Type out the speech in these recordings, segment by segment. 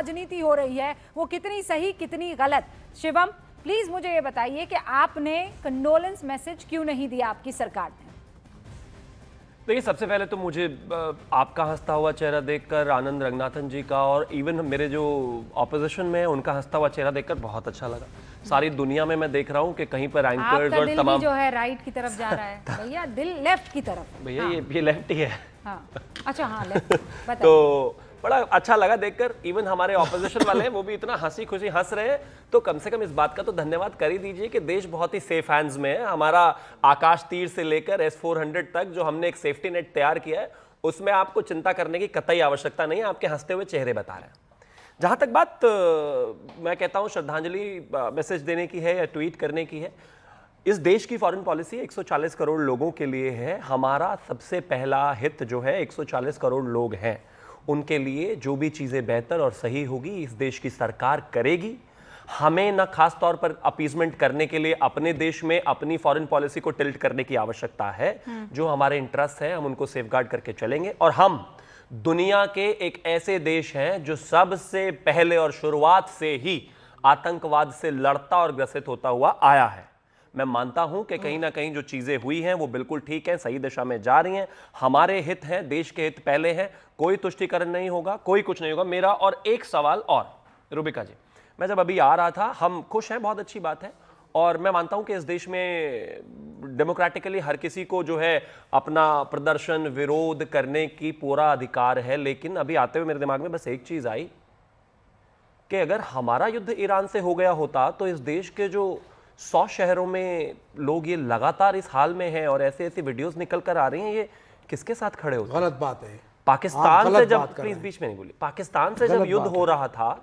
राजनीति हो रही है वो कितनी सही कितनी गलत। शिवम प्लीज मुझे ये बताइए कि आपने कंडोलेंस मैसेज क्यों नहीं दिया आपकी सरकार ने? देखिए, सबसे पहले तो मुझे आपका हंसता हुआ चेहरा देखकर, आनंद रंगनाथन जी का और इवन मेरे जो ऑपोजिशन में है उनका हंसता हुआ चेहरा देखकर बहुत अच्छा लगा। सारी दुनिया में मैं देख रहा हूँ कि कहीं पर एंकर्स और दिल तमाम भी जो है राइट की तरफ जा रहा है भैया, दिल लेफ्ट की तरफ। भैया हाँ। ये लेफ्ट ही है। हाँ। अच्छा हाँ लेफ्ट। तो बड़ा अच्छा लगा देखकर, इवन हमारे ऑपोजिशन वाले हैं वो भी इतना हंसी खुशी हंस रहे हैं, तो कम से कम इस बात का तो धन्यवाद कर ही दीजिए कि देश बहुत ही सेफ हैंड्स में है। हमारा आकाश तीर से लेकर S-400 तक जो हमने एक सेफ्टी नेट तैयार किया है उसमें आपको चिंता करने की कतई आवश्यकता नहीं है, आपके हंसते हुए चेहरे बता रहे हैं। जहां तक बात मैं कहता हूं श्रद्धांजलि मैसेज देने की है या ट्वीट करने की है, इस देश की फॉरेन पॉलिसी 140 करोड़ लोगों के लिए है। हमारा सबसे पहला हित जो है 140 करोड़ लोग हैं, उनके लिए जो भी चीज़ें बेहतर और सही होगी इस देश की सरकार करेगी। हमें न खास तौर पर अपीजमेंट करने के लिए अपने देश में अपनी फॉरेन पॉलिसी को टिल्ट करने की आवश्यकता है। जो हमारे इंटरेस्ट हैं हम उनको सेफगार्ड करके चलेंगे, और हम दुनिया के एक ऐसे देश हैं जो सबसे पहले और शुरुआत से ही आतंकवाद से लड़ता और ग्रसित होता हुआ आया है। मैं मानता हूं कि कहीं ना कहीं जो चीजें हुई हैं वो बिल्कुल ठीक हैं, सही दिशा में जा रही हैं, हमारे हित हैं, देश के हित पहले हैं, कोई तुष्टीकरण नहीं होगा, कोई कुछ नहीं होगा। मेरा और एक सवाल और, रूबिका जी, मैं जब अभी आ रहा था, हम खुश हैं, बहुत अच्छी बात है, और मैं मानता हूं कि इस देश में डेमोक्रेटिकली हर किसी को जो है अपना प्रदर्शन विरोध करने की पूरा अधिकार है। लेकिन अभी आते हुए मेरे दिमाग में बस एक चीज आई कि अगर हमारा युद्ध ईरान से हो गया होता तो इस देश के जो 100 शहरों में लोग ये लगातार इस हाल में हैं और ऐसे ऐसे वीडियोस निकल कर आ रही हैं, ये किसके साथ खड़े होते? गलत बात है। पाकिस्तान से जब, प्लीज बीच में नहीं बोली, पाकिस्तान से जब युद्ध हो रहा था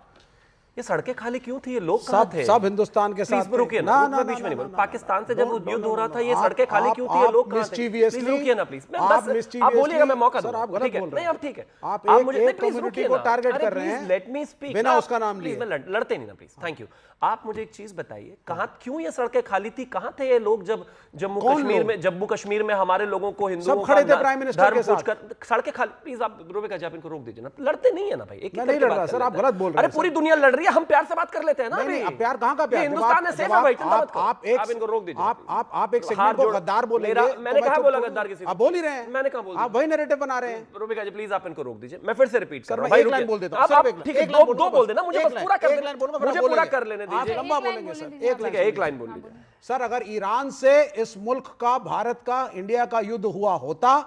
ये सड़कें खाली क्यों थी? ये लोग कहां थे? सब हिंदुस्तान के साथ। रुकिए ना, बीच में नहीं बोल। पाकिस्तान से जब युद्ध हो रहा था ये सड़कें खाली क्यों थी? ये लोग कहां थे? प्लीज रुकिए ना, प्लीज। आप बोलिएगा, मैं मौका दूंगा। ठीक है, नहीं अब ठीक है, आप मुझे प्लीज रुकिए ना, टारगेट कर रहे हैं, लेट मी स्पीक बिना उसका नाम लिए। मैं लड़ते नहीं ना, प्लीज। Thank you. आप मुझे एक चीज बताइए, कहां क्यों ये सड़कें खाली थी? कहां थे ये लोग जब जम्मू कश्मीर में हमारे लोगों को हिंदुओं खड़े थे प्राइम मिनिस्टर के साथ, सड़कें खाली? प्लीज आप रूबिका जी, आप इनको रोक दीजिए ना, लड़ते नहीं है ना भाई। एक नहीं लड़ रहा सर, आप गलत बोल रहे हैं। अरे पूरी दुनिया लड़ रही है, हम प्यार से बात कर लेते हैं ना। नहीं, अब प्यार कहां का प्यार? हिंदुस्तान है, सेफ है भाई। आप इनको रोक दीजिए। आप एक सेकंड को गद्दार बोलेंगे। मैंने कहा बोला गद्दार किसी? आप बोल ही रहे हैं। मैंने कहा बोल? आप वही नैरेटिव बना रहे हैं। रूबिका जी प्लीज आप इनको रोक दीजिए। मैं फिर से रिपीट कर रहा हूं भाई, एक लाइन बोल देता हूं। आप ठीक है, दो बोल देना, मुझे बस पूरा कर लेने, मुझे पूरा कर लेने दीजिए। लंबा बोलेंगे सर, एक लाइन बोल लीजिए। सर, अगर ईरान से इस मुल्क का, भारत का, इंडिया का युद्ध हुआ होता,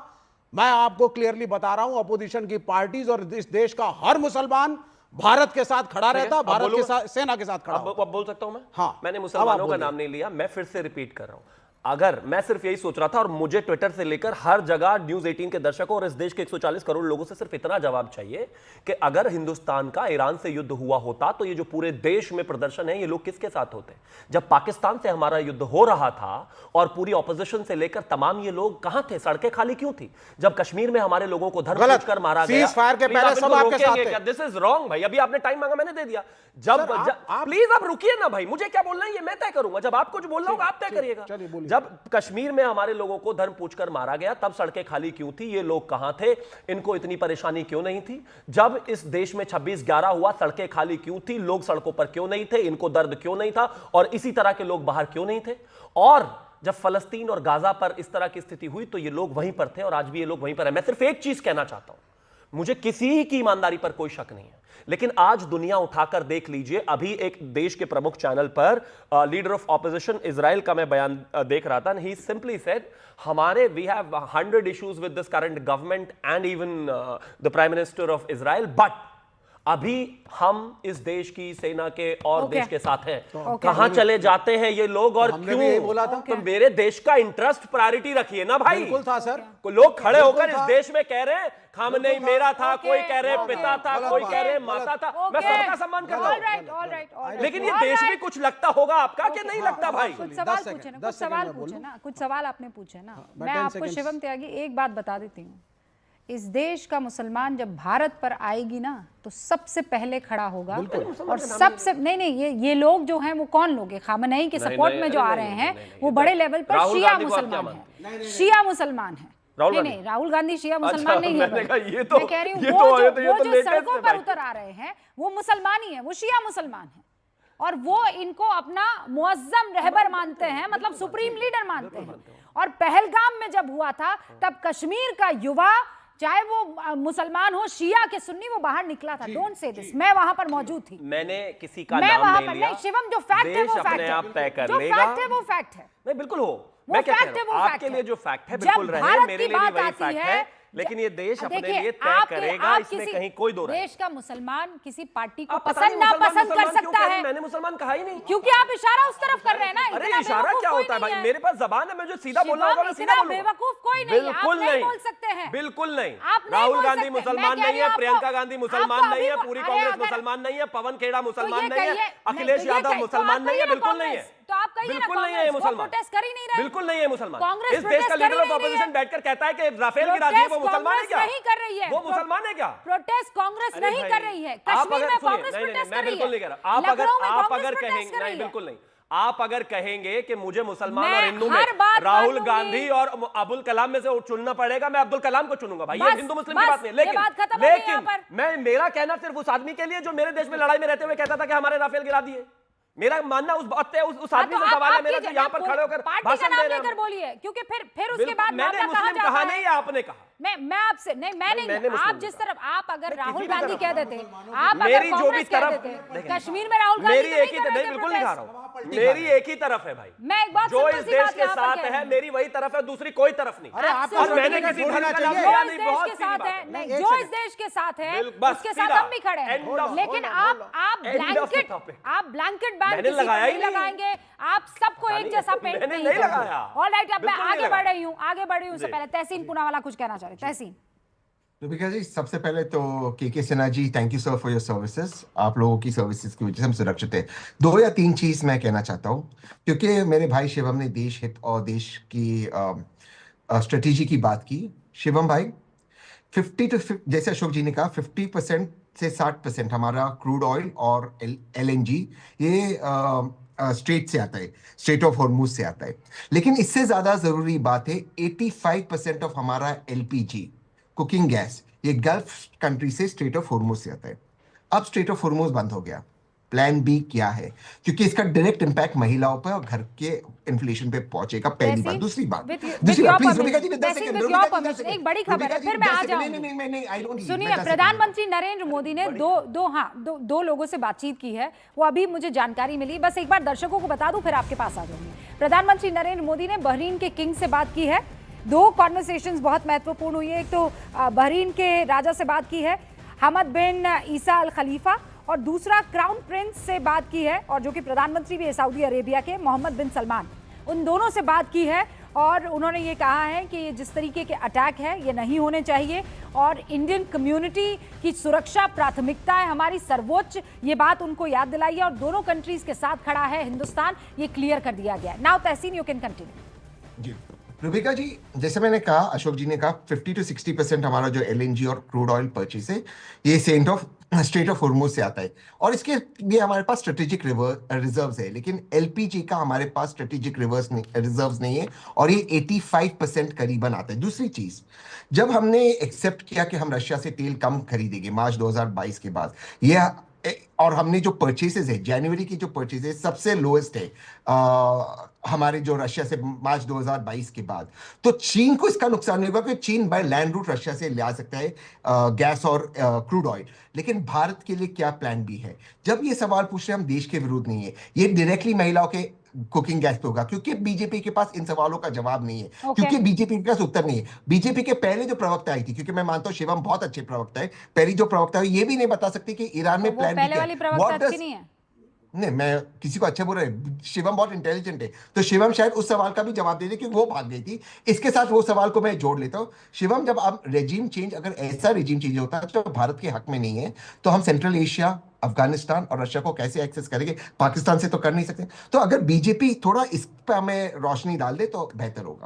मैं आपको क्लियरली बता रहा हूं, अपोजिशन की पार्टीज और इस देश का हर मुसलमान भारत के साथ खड़ा रहता, भारत के साथ, सेना के साथ खड़ा। अब बोल सकता हूं मैं? हाँ, मैंने मुसलमानों का नाम नहीं लिया, मैं फिर से रिपीट कर रहा हूं। अगर मैं सिर्फ यही सोच रहा था, और मुझे ट्विटर से लेकर हर जगह न्यूज 18 के दर्शकों और इस देश के 140 करोड़ लोगों से सिर्फ इतना जवाब चाहिए कि अगर हिंदुस्तान का ईरान से युद्ध हुआ होता तो ये जो पूरे देश में प्रदर्शन है ये लोग किसके साथ होते? जब पाकिस्तान से हमारा युद्ध हो रहा था और पूरी ऑपोजिशन से लेकर तमाम ये लोग कहां थे? सड़कें खाली क्यों थी? जब कश्मीर में हमारे लोगों को धर कर मारा गया, दिस इज रॉन्ग भाई। अभी आपने टाइम मांगा, मैंने दे दिया। जब प्लीज आप रुकिए ना भाई, मुझे क्या बोलना है ये मैं तय करूंगा। जब आप कुछ बोलना होगा आप तय करिएगा। जब कश्मीर में हमारे लोगों को धर्म पूछकर मारा गया तब सड़कें खाली क्यों थी? ये लोग कहां थे? इनको इतनी परेशानी क्यों नहीं थी? जब इस देश में 26/11 हुआ सड़कें खाली क्यों थी? लोग सड़कों पर क्यों नहीं थे? इनको दर्द क्यों नहीं था? और इसी तरह के लोग बाहर क्यों नहीं थे? और जब फलस्तीन और गाजा पर इस तरह की स्थिति हुई तो ये लोग वहीं पर थे और आज भी ये लोग वहीं पर है। मैं सिर्फ एक चीज कहना चाहता हूं, मुझे किसी की ईमानदारी पर कोई शक नहीं है, लेकिन आज दुनिया उठाकर देख लीजिए। अभी एक देश के प्रमुख चैनल पर लीडर ऑफ ऑपोजिशन इजराइल का मैं बयान देख रहा था, ही सिंपली सेड हमारे we have 100 issues with this current government and even the prime minister of Israel, but अभी हम इस देश की सेना के और देश के साथ हैं। कहां चले जाते हैं ये लोग और क्यों? बोला था तो मेरे देश का इंटरेस्ट प्रायोरिटी रखिए ना भाई। बिल्कुल था सर। लोग खड़े होकर इस देश में कह रहे हैं खामनेई मेरा था, कोई कह रहे पिता था, कोई कह रहे माता था। मैं सबका सम्मान करता हूं, लेकिन ये देश में कुछ लगता होगा आपका कि नहीं लगता भाई? कुछ सवाल पूछे ना, कुछ सवाल आपने पूछे ना। मैं आपको शिवम त्यागी एक बात बता देती हूँ, इस देश का मुसलमान जब भारत पर आएगी ना तो सबसे पहले खड़ा होगा। और सबसे नहीं ये लोग जो हैं वो कौन लोग हैं? खामनेई के सपोर्ट में जो आ रहे हैं वो बड़े लेवल पर शिया मुसलमान हैं, शिया मुसलमान हैं। राहुल नहीं, राहुल गांधी शिया मुसलमान नहीं है। मैंने कहा ये तो मैं कह रही हूँ ये वो तो जो latest सड़कों है पर भाई। उतर आ रहे हैं वो मुसलमान ही है, वो शिया मुसलमान है और वो इनको अपना मुअज्जम रहबर मानते हैं, मतलब सुप्रीम लीडर मानते हैं। और पहलगाम में जब हुआ था तब कश्मीर का युवा, चाहे वो मुसलमान हो, शिया के सुन्नी, वो बाहर निकला था। डोंट से दिस, मैं वहां पर मौजूद थी। मैंने किसी का मैं नाम वहां नहीं पर लिया। नहीं, शिवम जो फैक्ट है वो देश अपने फैक्ट आप तय है, कर जो लेगा। फैक्ट है वो फैक्ट है। नहीं बिल्कुल हो, वो मैं क्या कह फैक्ट है, रहा वो हूं, फैक्ट आपके लिए है। जो फैक्ट है जब बिल्कुल रहे, भारत मेरे की लिए भी बात वही आती फैक्ट है, है, लेकिन ये देश अपने देखिए, लिए तय करेगा, आप इसमें किसी कहीं कोई दो राय। देश का मुसलमान किसी पार्टी को आप पता पसंद नहीं ना मुसलमान पसंद कर मुसलमान क्यों सकता कह रहे है, हैं? मैंने मुसलमान कहा ही नहीं। क्योंकि आप इशारा उस तरफ कर रहे हैं ना। अरे इतना इशारा बेवकूफ क्या कोई होता है नहीं भाई, मेरे पास जबान है, मैं जो सीधा बोलना होगा मैं सीधा इतना बोलूंगा। बेवकूफ कोई नहीं है, आप बिल्कुल नहीं नहीं बोल सकते हैं। बिल्कुल नहीं। आप नहीं राहुल बोल गांधी सकते। मुसलमान मैं कह नहीं रही है, हूँ प्रियंका आपको- गांधी मुसलमान आपको नहीं है, अभी- पूरी अरे कांग्रेस अगर- मुसलमान नहीं है, पवन खेड़ा मुसलमान ये नहीं है, कहिए- अखिलेश तो ये यादव कहिए- मुसलमान तो नहीं है, आप कहिए ना बिल्कुल नहीं है। कांग्रेस, तो आप कहिए ना बिल्कुल नहीं है ये कांग्रेस, वो मुसलमान, प्रोटेस्ट कर ही नहीं रहे। बिल्कुल नहीं है मुसलमान। कांग्रेस इस देश का प्रोटेस्ट कर लीडर ही ऑफ नहीं रही ऑपोजिशन है। बैठकर कहता है कि राफेल गिरा दिए, वो मुसलमान है क्या? नहीं कर रही है, वो मुसलमान है क्या? प्रोटेस्ट कांग्रेस अरे नहीं भाई, कर रही है। आप कश्मीर अगर में सुनिए, कांग्रेस नहीं, प्रोटेस्ट मैं कर रही बिल्कुल नहीं कह है, रहा। आप लखनऊ में अगर कांग्रेस प्रोटेस्ट कहेंगे, कर रही नहीं है। बिल्कुल नहीं, आप अगर कहेंगे कि मुझे मुसलमान मैं और हिंदू में हर बात राहुल मानूंगी। गांधी और अबुल कलाम में से चुनना पड़ेगा, मैं अब्दुल कलाम को चुनूंगा भाई, ये बस, हिंदू मुस्लिम की बस, बात नहीं है। ये बात खत्म हो गई यहाँ लेकिन पर। मैं, मेरा कहना सिर्फ उस आदमी के लिए जो मेरे देश में लड़ाई में रहते हुए कहता था कि हमारे राफेल गिरा दिए। मेरा मानना उस बात पे उस आदमी से सवाल है मेरा जो यहाँ पर खड़े होकर पार्टी का भाषण नाम दे रहे लेकर हैं। बोलिए, क्योंकि फिर उसके बाद मैंने मामला कहाँ मुस्लिम जाता कहा है? नहीं है, आपने कहा। मैं आपसे नहीं, मैंने आप मुस्लिम जिस कहा। तरफ, आप अगर मैं राहुल किसी भी गांधी तरफ कह देते, आप अगर मेरी जो भी कांग्रेस कह तरफ, देते, देखिए, कश्मीर में राहुल गांधी मेरी तो एक ही कर रहे नहीं, थे बिल्कुल नहीं खा protest। रहा हूं, मेरी एक ही तरफ है भाई। मैं एक बात जो सिंपल इस सी देश बात के यहाँ पर साथ कह रही है, हूँ। मेरी वही तरफ है, दूसरी कोई तरफ नहीं। अरे आपसे और मैंने सोचने का किसी छोड़ना धर्म का नाम चाहिए। लिया जो नहीं, इस देश बहुत के सीधी साथ बात है, है। नहीं, एक जो इस सेकंड। देश के साथ है बस उसके साथ सीधा। हम भी खड़े End हैं, of- लेकिन hold on, आप End of the blanket, topic। आप ब्लैंकेट बैन मैंने किसी पर लगाया ही नहीं नहीं। लगाएंगे, आप सबको पता एक नहीं, जैसा पेंट मैंने नहीं नहीं करेंगे। लगाया। ऑलराइट, अब मैं बिल्कुल नहीं आगे बढ़ लगाया। रही हूँ, आगे बढ़ रही हूँ। उससे जी। पहले तहसीन पूना वाला कुछ कहना चाह रहे, तहसीन। रूबिका जी, सबसे पहले तो K Sinha ji, thank you sir for your services. आप लोगों की सर्विसेज की वजह से हम सुरक्षित है। 2 या 3 चीज मैं कहना चाहता हूँ, क्योंकि मेरे भाई शिवम ने देश हित और देश की स्ट्रेटेजी की बात की। शिवम भाई, जैसे अशोक जी ने कहा, 50% से 60% हमारा क्रूड ऑयल और LNG ये स्ट्रेट से आता है, स्ट्रेट ऑफ हॉर्मुज से आता है। लेकिन इससे ज्यादा जरूरी बात है, 85% ऑफ हमारा LPG कुकिंग गैस ये गल्फ कंट्री से स्ट्रेट ऑफ हॉर्मुज से आता है। अब स्ट्रेट ऑफ हॉर्मुज बंद हो गया, प्लान बी क्या है? क्योंकि इसका डायरेक्ट इंपैक्ट महिलाओं पर और घर के इन्फ्लेशन पे पहुंचेगा, पहली बात। दूसरी बात, प्लीज रूबिका जी, 10 सेकंड, एक बड़ी खबर है, फिर मैं आ जाऊंगी। सुनिए, प्रधानमंत्री नरेंद्र मोदी ने दो लोगों से बातचीत की है, वो अभी मुझे जानकारी मिली, बस एक बार दर्शकों को बता दूं, फिर आपके पास आ जाऊंगी। प्रधानमंत्री नरेंद्र मोदी ने बहरीन के किंग से बात की है। 2 कॉन्वर्सेशंस बहुत महत्वपूर्ण हुई है। एक तो बहरीन के राजा से बात की है, हमद बिन ईसा अल खलीफा, और दूसरा क्राउन प्रिंस से बात की है, और जो कि प्रधानमंत्री भी है सऊदी अरेबिया के, मोहम्मद बिन सलमान। उन दोनों से बात की है और उन्होंने ये कहा है कि ये जिस तरीके के अटैक है ये नहीं होने चाहिए और इंडियन कम्युनिटी की सुरक्षा प्राथमिकता है हमारी सर्वोच्च, ये बात उनको याद दिलाई है और दोनों कंट्रीज के साथ खड़ा है हिंदुस्तान, ये क्लियर कर दिया गया है। Now Tehseen, you can continue. जी रूबिका जी, जैसे मैंने कहा, अशोक जी ने कहा, 50 to 60% हमारा जो LNG और क्रूड ऑयल परचेस है ये स्ट्रेट ऑफ हॉर्मुज से आता है, और इसके लिए हमारे पास स्ट्रेटेजिक रिजर्व्स है। लेकिन LPG का हमारे पास स्ट्रेटेजिक रिजर्व्स नहीं है, और ये 85% करीबन आता है। दूसरी चीज, जब हमने एक्सेप्ट किया कि हम रशिया से तेल कम खरीदेंगे मार्च 2022 के बाद, ये और हमने जो परचेसेस है, जनवरी की जो परचेसेस सबसे लोएस्ट है हमारे जो रशिया से मार्च 2022 के बाद, तो चीन को इसका नुकसान नहीं होगा क्योंकि चीन बाय लैंड रूट रशिया से ले आ सकता है गैस और क्रूड ऑयल। लेकिन भारत के लिए क्या प्लान बी है? जब ये सवाल पूछ रहे हैं, हम देश के विरुद्ध नहीं है, ये डायरेक्टली महिलाओं के कुकिंग गैस पे होगा, क्योंकि बीजेपी के पास इन सवालों का जवाब नहीं है, क्योंकि बीजेपी के पास उत्तर नहीं है। बीजेपी के पहले जो प्रवक्ता आई थी, क्योंकि मैं मानता हूं शिवम बहुत अच्छे प्रवक्ता है, पहली जो प्रवक्ता है ये भी नहीं बता सकते कि ईरान में प्लान पहले वाली प्रवक्ता अच्छी नहीं है। नहीं, मैं किसी को अच्छा बोल रहा है, शिवम बहुत इंटेलिजेंट है, तो शिवम शायद उस सवाल का भी जवाब दे दे क्योंकि वो भाग गई थी। इसके साथ वो सवाल को मैं जोड़ लेता हूं। शिवम, जब आप रेजिम चेंज, अगर ऐसा रेजिम चेंज होता है जो भारत के हक में नहीं है, तो हम सेंट्रल एशिया, अफगानिस्तान और रशिया को कैसे एक्सेस करेंगे? पाकिस्तान से तो कर नहीं सकते। तो अगर बीजेपी थोड़ा इस पर हमें रोशनी डाल दे तो बेहतर होगा।